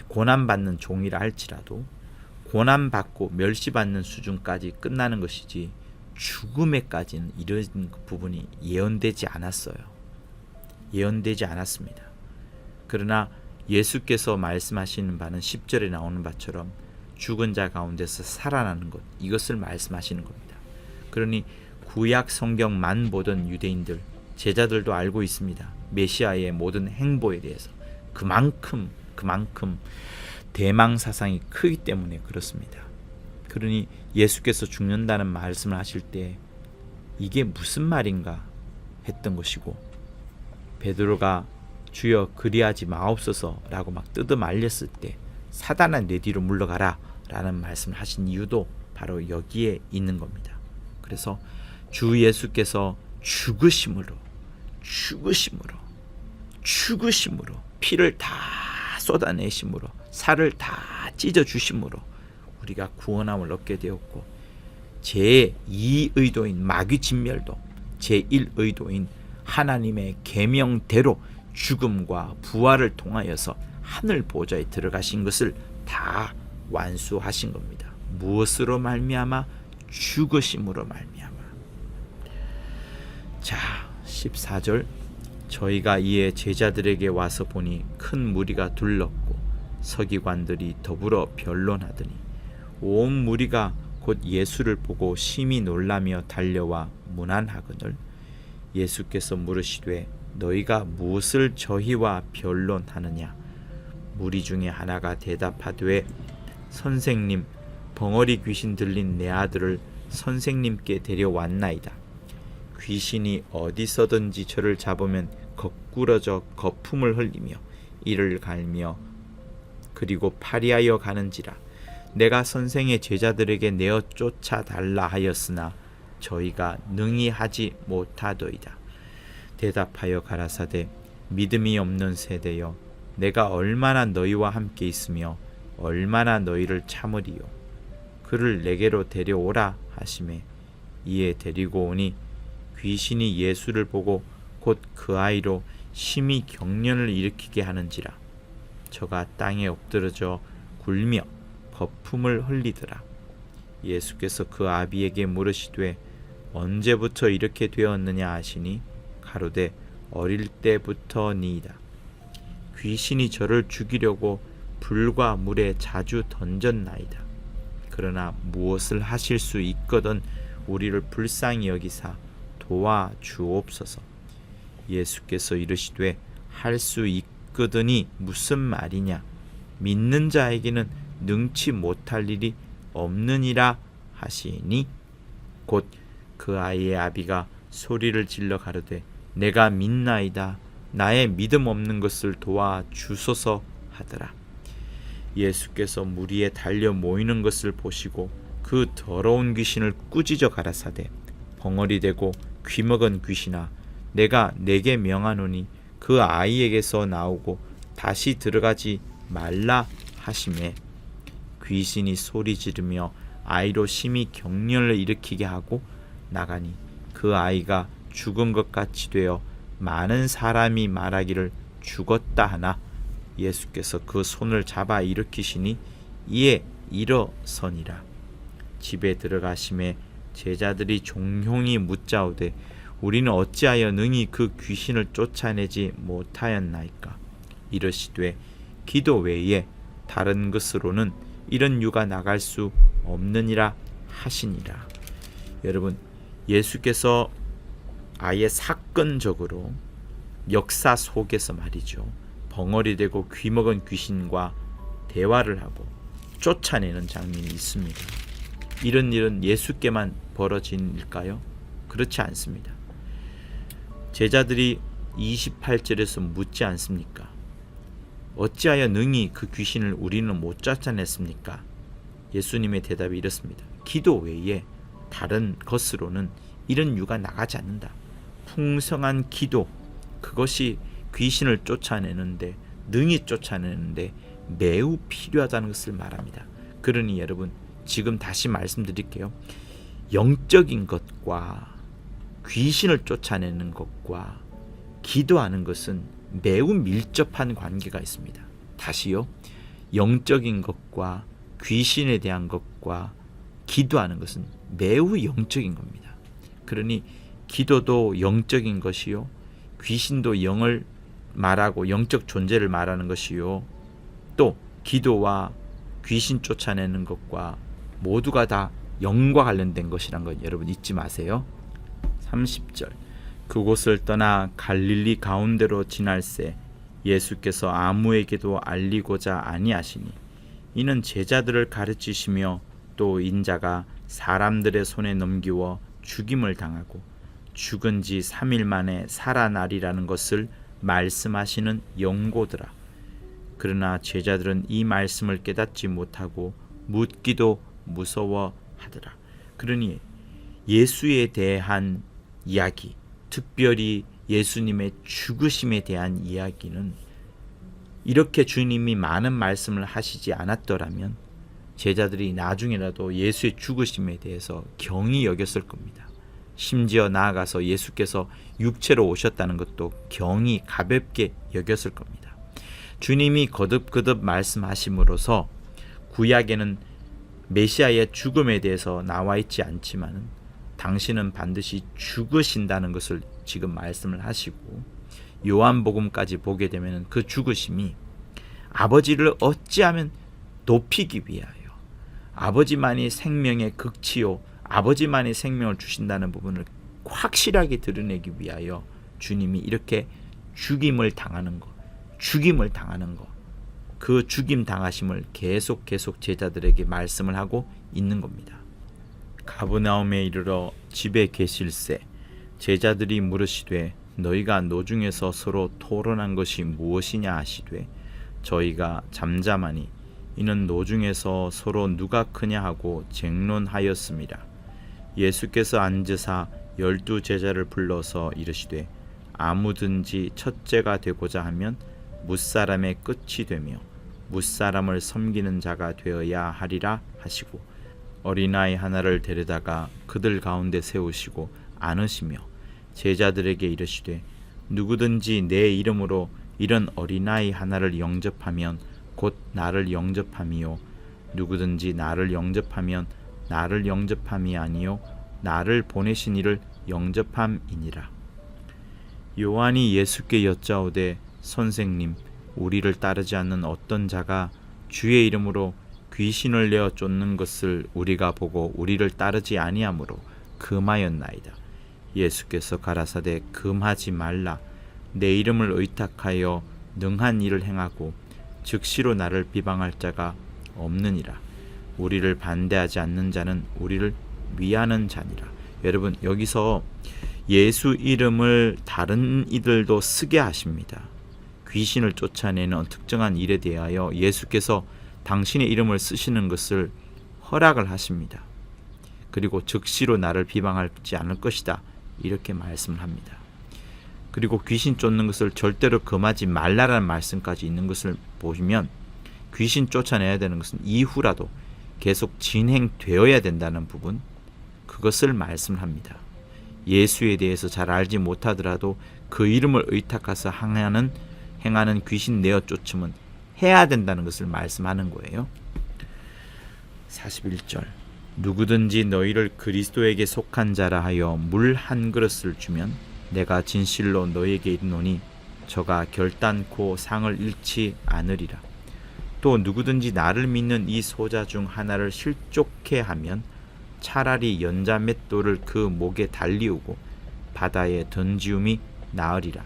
고난받는 종이라 할지라도 고난받고 멸시받는 수준까지 끝나는 것이지 죽음에까지는 이런 부분이 예언되지 않았어요. 예언되지 않았습니다. 그러나 예수께서 말씀하시는 바는 10절에 나오는 바처럼 죽은 자 가운데서 살아나는 것, 이것을 말씀하시는 겁니다. 그러니 구약 성경만 보던 유대인들, 제자들도 알고 있습니다. 메시아의 모든 행보에 대해서 그만큼 대망 사상이 크기 때문에 그렇습니다. 그러니 예수께서 죽는다는 말씀을 하실 때 이게 무슨 말인가 했던 것이고, 베드로가 주여 그리하지 마옵소서 라고 막 뜯어말렸을 때 사단아 내 뒤로 물러가라 라는 말씀을 하신 이유도 바로 여기에 있는 겁니다. 그래서 주 예수께서 죽으심으로 피를 다 쏟아내심으로 살을 다 찢어주심으로 우리가 구원함을 얻게 되었고, 제2의도인 마귀 진멸도 제1의도인 하나님의 계명대로 죽음과 부활을 통하여서 하늘 보좌에 들어가신 것을 다 완수하신 겁니다. 무엇으로 말미암아? 죽으심으로 말미암아. 자, 14절 저희가 이에 제자들에게 와서 보니 큰 무리가 둘렀고 서기관들이 더불어 변론하더니 온 무리가 곧 예수를 보고 심히 놀라며 달려와 문안하거늘 예수께서 물으시되 너희가 무엇을 저희와 변론하느냐. 무리 중에 하나가 대답하되 선생님, 벙어리 귀신 들린 내 아들을 선생님께 데려왔나이다. 귀신이 어디서든지 저를 잡으면 거꾸러져 거품을 흘리며 이를 갈며 그리고 파리하여 가는지라. 내가 선생의 제자들에게 내어 쫓아달라 하였으나 저희가 능히 하지 못하더이다. 대답하여 가라사대 믿음이 없는 세대여, 내가 얼마나 너희와 함께 있으며 얼마나 너희를 참으리요. 그를 내게로 데려오라 하시매 이에 데리고 오니 귀신이 예수를 보고 곧 그 아이로 심히 경련을 일으키게 하는지라. 저가 땅에 엎드러져 굴며 거품을 흘리더라. 예수께서 그 아비에게 물으시되 언제부터 이렇게 되었느냐 하시니 가로되 어릴 때부터니이다. 귀신이 저를 죽이려고 불과 물에 자주 던졌나이다. 그러나 무엇을 하실 수 있거든 우리를 불쌍히 여기사 도와주옵소서. 예수께서 이르시되 할 수 있거든이 무슨 말이냐. 믿는 자에게는 능치 못할 일이 없느니라 하시니 곧 그 아이의 아비가 소리를 질러 가로되 내가 믿나이다. 나의 믿음 없는 것을 도와주소서 하더라. 예수께서 무리에 달려 모이는 것을 보시고 그 더러운 귀신을 꾸짖어 가라사대 벙어리 되고 귀먹은 귀신아 내가 내게 명하노니 그 아이에게서 나오고 다시 들어가지 말라 하시매 귀신이 소리 지르며 아이로 심히 경련을 일으키게 하고 나가니 그 아이가 죽은 것 같이 되어 많은 사람이 말하기를 죽었다 하나 예수께서 그 손을 잡아 일으키시니 이에 일어서니라. 집에 들어가심에 제자들이 종용이 묻자오되 우리는 어찌하여 능히 그 귀신을 쫓아내지 못하였나이까. 이르시되 기도 외에 다른 것으로는 이런 유가 나갈 수 없느니라 하시니라. 여러분, 예수께서 아예 사건적으로 역사 속에서 말이죠, 벙어리 되고 귀먹은 귀신과 대화를 하고 쫓아내는 장면이 있습니다. 이런 일은 예수께만 벌어진 일까요? 그렇지 않습니다. 제자들이 28절에서 묻지 않습니까? 어찌하여 능히 그 귀신을 우리는 못 쫓아냈습니까? 예수님의 대답이 이렇습니다. 기도 외에 다른 것으로는 이런 유가 나가지 않는다. 풍성한 기도, 그것이 귀신을 쫓아내는데, 능히 쫓아내는데 매우 필요하다는 것을 말합니다. 그러니 여러분, 지금 다시 말씀드릴게요. 영적인 것과 귀신을 쫓아내는 것과 기도하는 것은 매우 밀접한 관계가 있습니다. 다시요. 영적인 것과 귀신에 대한 것과 기도하는 것은 매우 영적인 겁니다. 그러니 기도도 영적인 것이요, 귀신도 영을 말하고 영적 존재를 말하는 것이요, 또 기도와 귀신 쫓아내는 것과 모두가 다 영과 관련된 것이란 것 여러분 잊지 마세요. 30절 그곳을 떠나 갈릴리 가운데로 지날새 예수께서 아무에게도 알리고자 아니하시니 이는 제자들을 가르치시며 또 인자가 사람들의 손에 넘기워 죽임을 당하고 죽은 지 3일 만에 살아나리라는 것을 말씀하시는 연고더라. 그러나 제자들은 이 말씀을 깨닫지 못하고 묻기도 무서워하더라. 그러니 예수에 대한 이야기, 특별히 예수님의 죽으심에 대한 이야기는 이렇게 주님이 많은 말씀을 하시지 않았더라면 제자들이 나중에라도 예수의 죽으심에 대해서 경히 여겼을 겁니다. 심지어 나아가서 예수께서 육체로 오셨다는 것도 경히 가볍게 여겼을 겁니다. 주님이 거듭거듭 말씀하심으로써 구약에는 메시아의 죽음에 대해서 나와 있지 않지만 당신은 반드시 죽으신다는 것을 지금 말씀을 하시고, 요한복음까지 보게 되면 그 죽으심이 아버지를 어찌하면 높이기 위하여, 아버지만이 생명의 극치요 아버지만이 생명을 주신다는 부분을 확실하게 드러내기 위하여 주님이 이렇게 죽임을 당하는 것, 그 죽임 당하심을 계속 제자들에게 말씀을 하고 있는 겁니다. 가브나움에 이르러 집에 계실새 제자들이 물으시되 너희가 노중에서 서로 토론한 것이 무엇이냐 하시되 저희가 잠잠하니 이는 노중에서 서로 누가 크냐 하고 쟁론하였습니다. 예수께서 앉으사 12 제자를 불러서 이르시되 아무든지 첫째가 되고자 하면 뭇사람의 끝이 되며 뭇사람을 섬기는 자가 되어야 하리라 하시고 어린아이 하나를 데려다가 그들 가운데 세우시고 안으시며 제자들에게 이르시되 누구든지 내 이름으로 이런 어린아이 하나를 영접하면 곧 나를 영접함이요 누구든지 나를 영접하면 나를 영접함이 아니요 나를 보내신 이를 영접함이니라. 요한이 예수께 여짜오되 선생님, 우리를 따르지 않는 어떤 자가 주의 이름으로 귀신을 내어 쫓는 것을 우리가 보고 우리를 따르지 아니하므로 금하였나이다. 예수께서 가라사대 금하지 말라. 내 이름을 의탁하여 능한 일을 행하고 즉시로 나를 비방할 자가 없느니라. 우리를 반대하지 않는 자는 우리를 위하는 자니라. 여러분, 여기서 예수 이름을 다른 이들도 쓰게 하십니다. 귀신을 쫓아내는 특정한 일에 대하여 예수께서 당신의 이름을 쓰시는 것을 허락을 하십니다. 그리고 즉시로 나를 비방하지 않을 것이다, 이렇게 말씀을 합니다. 그리고 귀신 쫓는 것을 절대로 금하지 말라라는 말씀까지 있는 것을 보시면 귀신 쫓아내야 되는 것은 이후라도 계속 진행되어야 된다는 부분, 그것을 말씀을 합니다. 예수에 대해서 잘 알지 못하더라도 그 이름을 의탁해서 행하는 귀신 내어 쫓음은 해야 된다는 것을 말씀하는 거예요. 41절, 누구든지 너희를 그리스도에게 속한 자라 하여 물 한 그릇을 주면 내가 진실로 너희에게 이르노니 저가 결단코 상을 잃지 않으리라. 또 누구든지 나를 믿는 이 소자 중 하나를 실족해 하면 차라리 연자 맷돌을 그 목에 달리우고 바다에 던지움이 나으리라.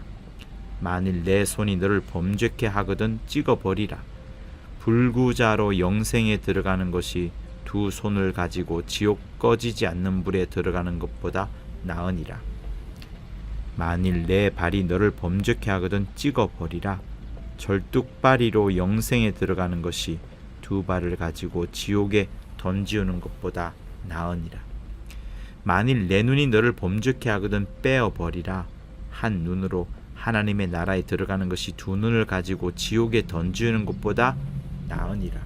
만일 내 손이 너를 범죄케 하거든 찍어버리라. 불구자로 영생에 들어가는 것이 두 손을 가지고 지옥 꺼지지 않는 불에 들어가는 것보다 나으니라. 만일 내 발이 너를 범죄케 하거든 찍어버리라. 절뚝발이로 영생에 들어가는 것이 두 발을 가지고 지옥에 던지우는 것보다 나으니라. 만일 내 눈이 너를 범죄케 하거든 빼어버리라. 한 눈으로 하나님의 나라에 들어가는 것이 두 눈을 가지고 지옥에 던지우는 것보다 나으니라.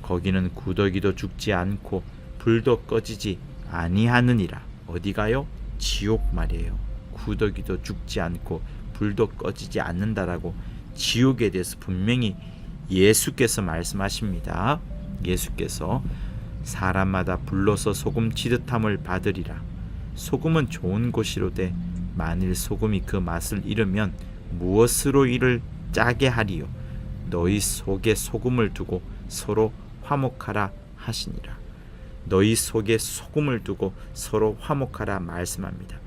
거기는 구더기도 죽지 않고 불도 꺼지지 아니하느니라. 어디가요? 지옥 말이에요. 구더기도 죽지 않고 불도 꺼지지 않는다라고 지옥에 대해서 분명히 예수께서 말씀하십니다. 예수께서 사람마다 불러서 소금 치듯함을 받으리라. 소금은 좋은 것이로되 만일 소금이 그 맛을 잃으면 무엇으로 이를 짜게 하리요. 너희 속에 소금을 두고 서로 화목하라 하시니라. 너희 속에 소금을 두고 서로 화목하라 말씀합니다.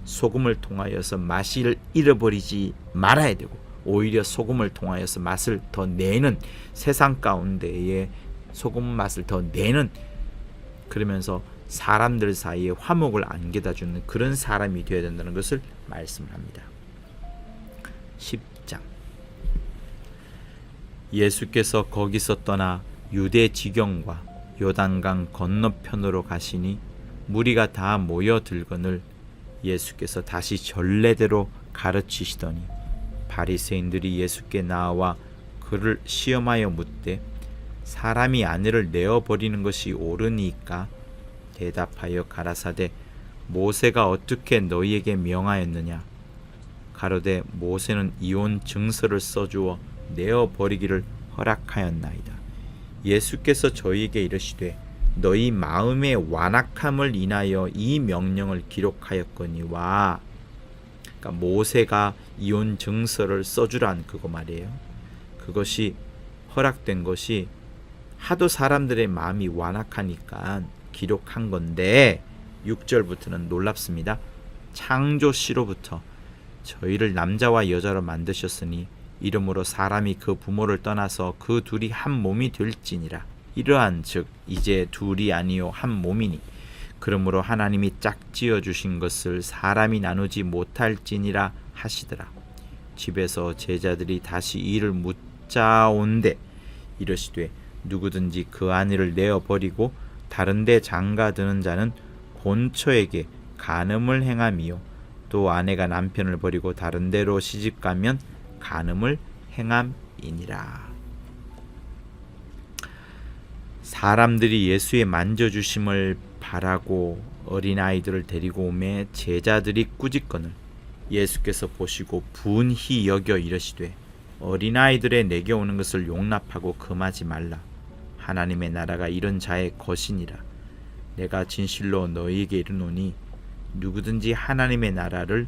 소금을 통하여서 맛을 잃어버리지 말아야 되고, 오히려 소금을 통하여서 맛을 더 내는, 세상 가운데에 소금 맛을 더 내는, 그러면서 사람들 사이에 화목을 안겨다주는 그런 사람이 되어야 된다는 것을 말씀합니다. 10장, 예수께서 거기서 떠나 유대 지경과 요단강 건너편으로 가시니 무리가 다 모여들거늘 예수께서 다시 전례대로 가르치시더니 바리새인들이 예수께 나와 그를 시험하여 묻되 사람이 아내를 내어버리는 것이 옳으니까 대답하여 가라사대 모세가 어떻게 너희에게 명하였느냐. 가로되 모세는 이혼 증서를 써주어 내어버리기를 허락하였나이다. 예수께서 저희에게 이르시되 너희 마음의 완악함을 인하여 이 명령을 기록하였거니와. 그러니까 모세가 이혼 증서를 써주란 그거 말이에요. 그것이 허락된 것이 하도 사람들의 마음이 완악하니까 기록한 건데, 6절부터는 놀랍습니다. 창조시로부터 저희를 남자와 여자로 만드셨으니 이러므로 사람이 그 부모를 떠나서 그 둘이 한 몸이 될지니라. 이러한 즉 이제 둘이 아니요 한 몸이니 그러므로 하나님이 짝지어 주신 것을 사람이 나누지 못할지니라 하시더라. 집에서 제자들이 다시 이를 묻자온데 이르시되 누구든지 그 아내를 내어버리고 다른 데 장가드는 자는 본처에게 간음을 행함이요 또 아내가 남편을 버리고 다른 데로 시집가면 간음을 행함이니라. 사람들이 예수의 만져주심을 바라고 어린아이들을 데리고 오매 제자들이 꾸짖거늘 예수께서 보시고 분히 여겨 이르시되 어린아이들의 내게 오는 것을 용납하고 금하지 말라. 하나님의 나라가 이런 자의 것이니라. 내가 진실로 너희에게 이르노니 누구든지 하나님의 나라를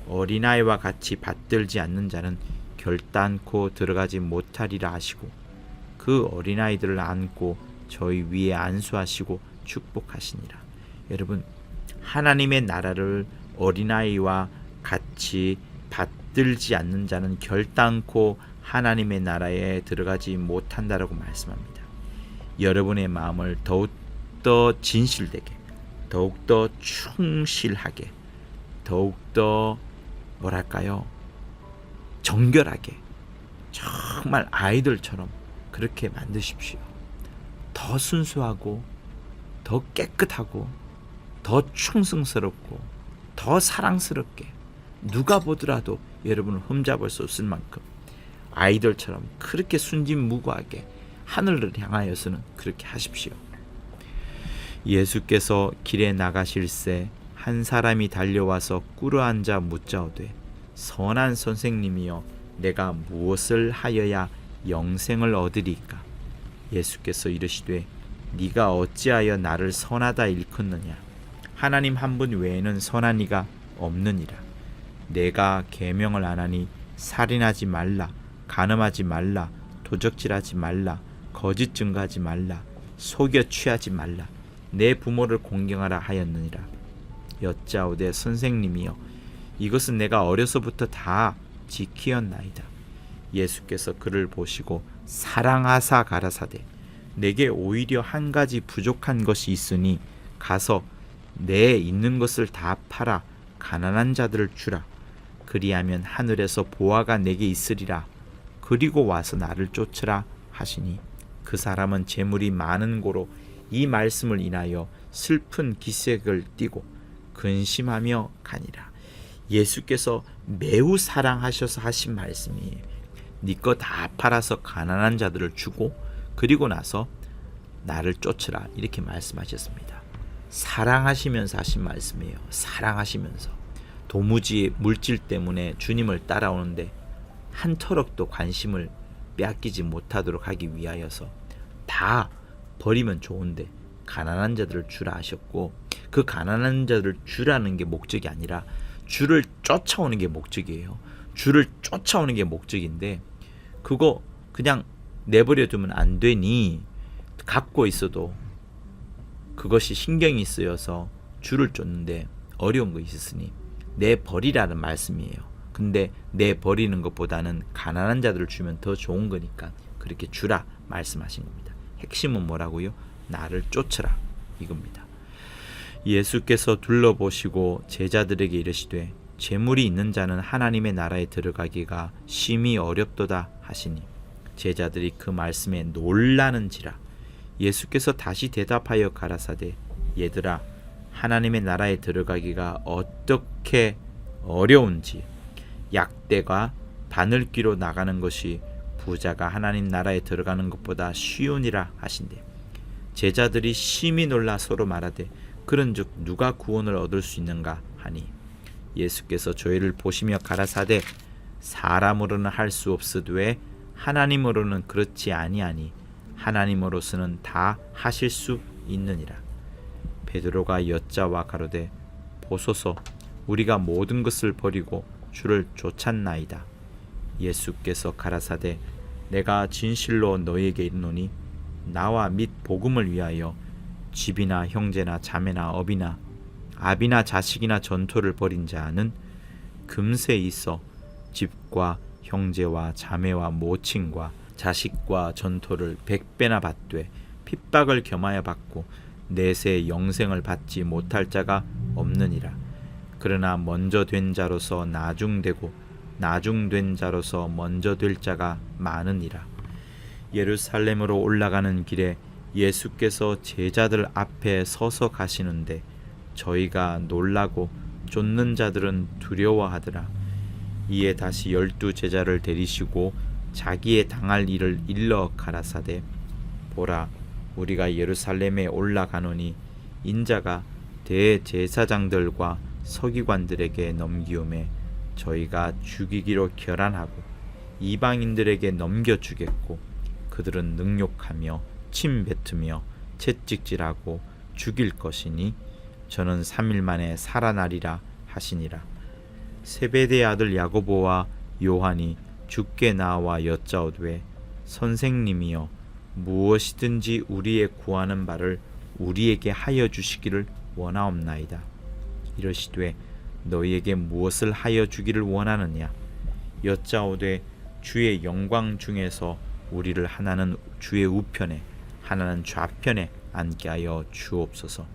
어린아이와 같이 받들지 않는 자는 결단코 들어가지 못하리라 하시고 그 어린아이들을 안고 저희 위에 안수하시고 축복하시니라. 여러분, 하나님의 나라를 어린아이와 같이 받들지 않는 자는 결단코 하나님의 나라에 들어가지 못한다라고 말씀합니다. 여러분의 마음을 더욱더 진실되게, 더욱더 충실하게, 더욱더 뭐랄까요? 정결하게, 정말 아이들처럼 그렇게 만드십시오. 더 순수하고, 더 깨끗하고, 더 충성스럽고, 더 사랑스럽게, 누가 보더라도 여러분을 흠잡을 수 없을 만큼 아이들처럼 그렇게 순진무구하게 하늘을 향하여서는 그렇게 하십시오. 예수께서 길에 나가실새 한 사람이 달려와서 꿇어앉아 묻자오되 선한 선생님이여 내가 무엇을 하여야 영생을 얻으리까? 예수께서 이르시되 네가 어찌하여 나를 선하다 일컫느냐? 하나님 한 분 외에는 선한 이가 없느니라. 내가 계명을 안 하니 살인하지 말라, 간음하지 말라, 도적질하지 말라, 거짓 증거하지 말라, 속여 취하지 말라, 내 부모를 공경하라 하였느니라. 여짜오되 선생님이여 이것은 내가 어려서부터 다 지키었나이다. 예수께서 그를 보시고 사랑하사 가라사대 내게 오히려 한 가지 부족한 것이 있으니 가서 내 있는 것을 다 팔아 가난한 자들을 주라. 그리하면 하늘에서 보화가 내게 있으리라. 그리고 와서 나를 쫓으라 하시니 그 사람은 재물이 많은 고로 이 말씀을 인하여 슬픈 기색을 띠고 근심하며 가니라. 예수께서 매우 사랑하셔서 하신 말씀이에요. 네 거 다 팔아서 가난한 자들을 주고 그리고 나서 나를 쫓으라 이렇게 말씀하셨습니다. 사랑하시면서 하신 말씀이에요. 사랑하시면서 도무지 물질 때문에 주님을 따라오는데 한 터럭도 관심을 빼앗기지 못하도록 하기 위하여서 다 버리면 좋은데 가난한 자들을 주라 하셨고 그 가난한 자들을 주라는 게 목적이 아니라 주를 쫓아오는 게 목적이에요. 주를 쫓아오는 게 목적인데 그거 그냥 내버려 두면 안 되니 갖고 있어도 그것이 신경이 쓰여서 주를 쫓는데 어려운 거 있으니 내버리라는 말씀이에요. 근데 내버리는 것보다는 가난한 자들을 주면 더 좋은 거니까 그렇게 주라 말씀하신 겁니다. 핵심은 뭐라고요? 나를 쫓으라 이겁니다. 예수께서 둘러보시고 제자들에게 이르시되 재물이 있는 자는 하나님의 나라에 들어가기가 심히 어렵도다 하시니 제자들이 그 말씀에 놀라는지라. 예수께서 다시 대답하여 가라사대 얘들아 하나님의 나라에 들어가기가 어떻게 어려운지 약대가 바늘귀로 나가는 것이 부자가 하나님 나라에 들어가는 것보다 쉬우니라 하신대. 제자들이 심히 놀라 서로 말하되 그런즉 누가 구원을 얻을 수 있는가 하니 예수께서 저희를 보시며 가라사대 사람으로는 할 수 없으되 하나님으로는 그렇지 아니하니 하나님으로서는 다 하실 수 있느니라. 베드로가 여짜와 가로되 보소서 우리가 모든 것을 버리고 주를 쫓았나이다. 예수께서 가라사대 내가 진실로 너희에게 이르노니 나와 및 복음을 위하여 집이나 형제나 자매나 업이나 아비나 자식이나 전토를 벌인 자는 금세 있어 집과 형제와 자매와 모친과 자식과 전토를 100배나 받되 핍박을 겸하여 받고 내세 영생을 받지 못할 자가 없느니라. 그러나 먼저 된 자로서 나중되고 나중된 자로서 먼저 될 자가 많으니라. 예루살렘으로 올라가는 길에 예수께서 제자들 앞에 서서 가시는데 저희가 놀라고 쫓는 자들은 두려워하더라. 이에 다시 12 제자를 데리시고 자기의 당할 일을 일러 가라사대 보라 우리가 예루살렘에 올라가노니 인자가 대제사장들과 서기관들에게 넘기움에 저희가 죽이기로 결안하고 이방인들에게 넘겨주겠고 그들은 능욕하며 침뱉으며 채찍질하고 죽일 것이니 저는 3일 만에 살아나리라 하시니라. 세베대의 아들 야고보와 요한이 주께 나와 여짜오되 선생님이여 무엇이든지 우리의 구하는 바를 우리에게 하여 주시기를 원하옵나이다. 이러시되 너희에게 무엇을 하여 주기를 원하느냐? 여짜오되 주의 영광 중에서 우리를 하나는 주의 우편에 하나는 좌편에 앉게 하여 주옵소서.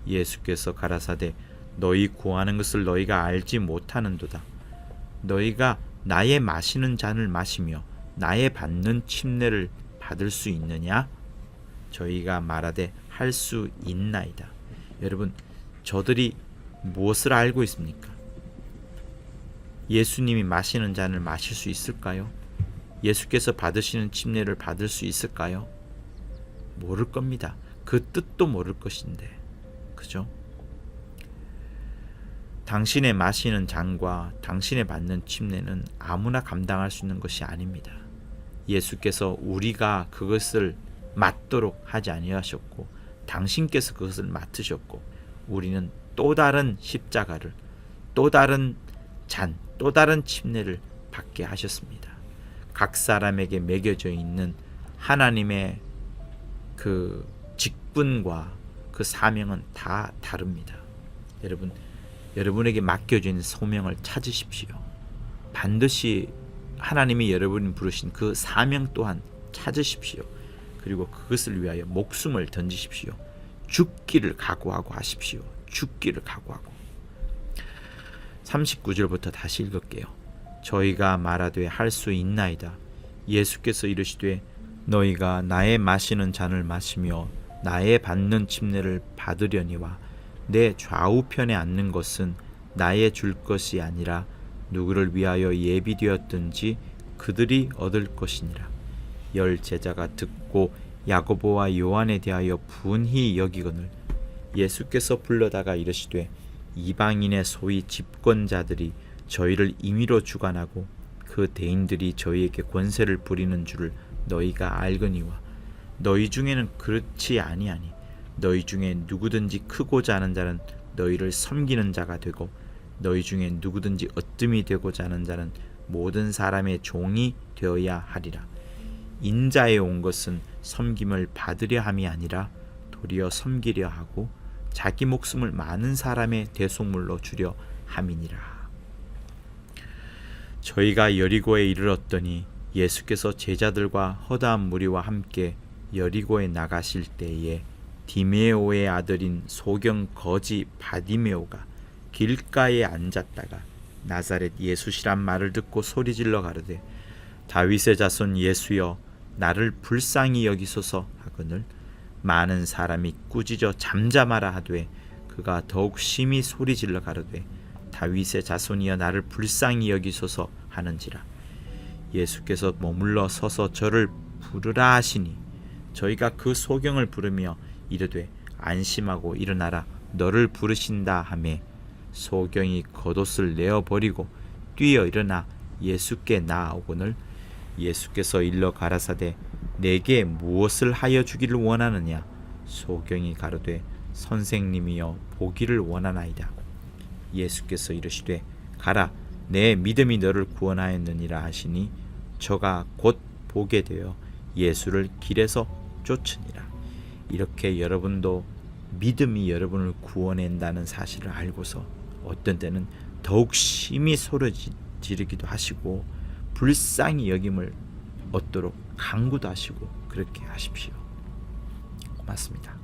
예수께서 가라사대 너희 구하는 것을 너희가 알지 못하는도다. 너희가 나의 마시는 잔을 마시며 나의 받는 침례를 받을 수 있느냐? 저희가 말하되 할 수 있나이다. 여러분, 저들이 무엇을 알고 있습니까? 예수님이 마시는 잔을 마실 수 있을까요? 예수께서 받으시는 침례를 받을 수 있을까요? 모를 겁니다. 그 뜻도 모를 것인데, 그죠? 당신의 마시는 잔과 당신의 받는 침례는 아무나 감당할 수 있는 것이 아닙니다. 예수께서 우리가 그것을 맡도록 하지 아니하셨고, 당신께서 그것을 맡으셨고, 우리는 또 다른 십자가를, 또 다른 잔, 또 다른 침례를 받게 하셨습니다. 각 사람에게 매겨져 있는 하나님의 그 직분과 그 사명은 다 다릅니다. 여러분, 여러분에게 맡겨져 있는 소명을 찾으십시오. 반드시 하나님이 여러분이 부르신 그 사명 또한 찾으십시오. 그리고 그것을 위하여 목숨을 던지십시오. 죽기를 각오하고 하십시오. 죽기를 각오하고. 39절부터 다시 읽을게요. 저희가 말하되 할 수 있나이다. 예수께서 이르시되 너희가 나의 마시는 잔을 마시며 나의 받는 침례를 받으려니와 내 좌우편에 앉는 것은 나의 줄 것이 아니라 누구를 위하여 예비되었든지 그들이 얻을 것이니라. 열 제자가 듣고 야고보와 요한에 대하여 분히 여기거늘 예수께서 불러다가 이르시되 이방인의 소위 집권자들이 저희를 임의로 주관하고 그 대인들이 저희에게 권세를 부리는 줄을 너희가 알거니와 너희 중에는 그렇지 아니하니 너희 중에 누구든지 크고자 하는 자는 너희를 섬기는 자가 되고 너희 중에 누구든지 으뜸이 되고자 하는 자는 모든 사람의 종이 되어야 하리라. 인자에 온 것은 섬김을 받으려 함이 아니라 도리어 섬기려 하고 자기 목숨을 많은 사람의 대속물로 주려 함이니라. 저희가 여리고에 이르렀더니 예수께서 제자들과 허다한 무리와 함께 여리고에 나가실 때에 디메오의 아들인 소경 거지 바디메오가 길가에 앉았다가 나사렛 예수시란 말을 듣고 소리질러 가로되 다윗의 자손 예수여 나를 불쌍히 여기소서 하거늘 많은 사람이 꾸짖어 잠잠하라 하되 그가 더욱 심히 소리질러 가로되 다윗의 자손이여 나를 불쌍히 여기소서 하는지라. 예수께서 머물러 서서 저를 부르라 하시니 저희가 그 소경을 부르며 이르되 안심하고 일어나라 너를 부르신다 하매 소경이 겉옷을 내어버리고 뛰어 일어나 예수께 나아오거늘 예수께서 일러 가라사대 내게 무엇을 하여 주기를 원하느냐. 소경이 가로되 선생님이여 보기를 원하나이다. 예수께서 이르시되 가라 내 믿음이 너를 구원하였느니라 하시니 저가 곧 보게 되어 예수를 길에서 쫓으니라. 이렇게 여러분도 믿음이 여러분을 구원한다는 사실을 알고서 어떤 때는 더욱 심히 소리 지르기도 하시고 불쌍히 여김을 얻도록 간구도 하시고 그렇게 하십시오. 고맙습니다.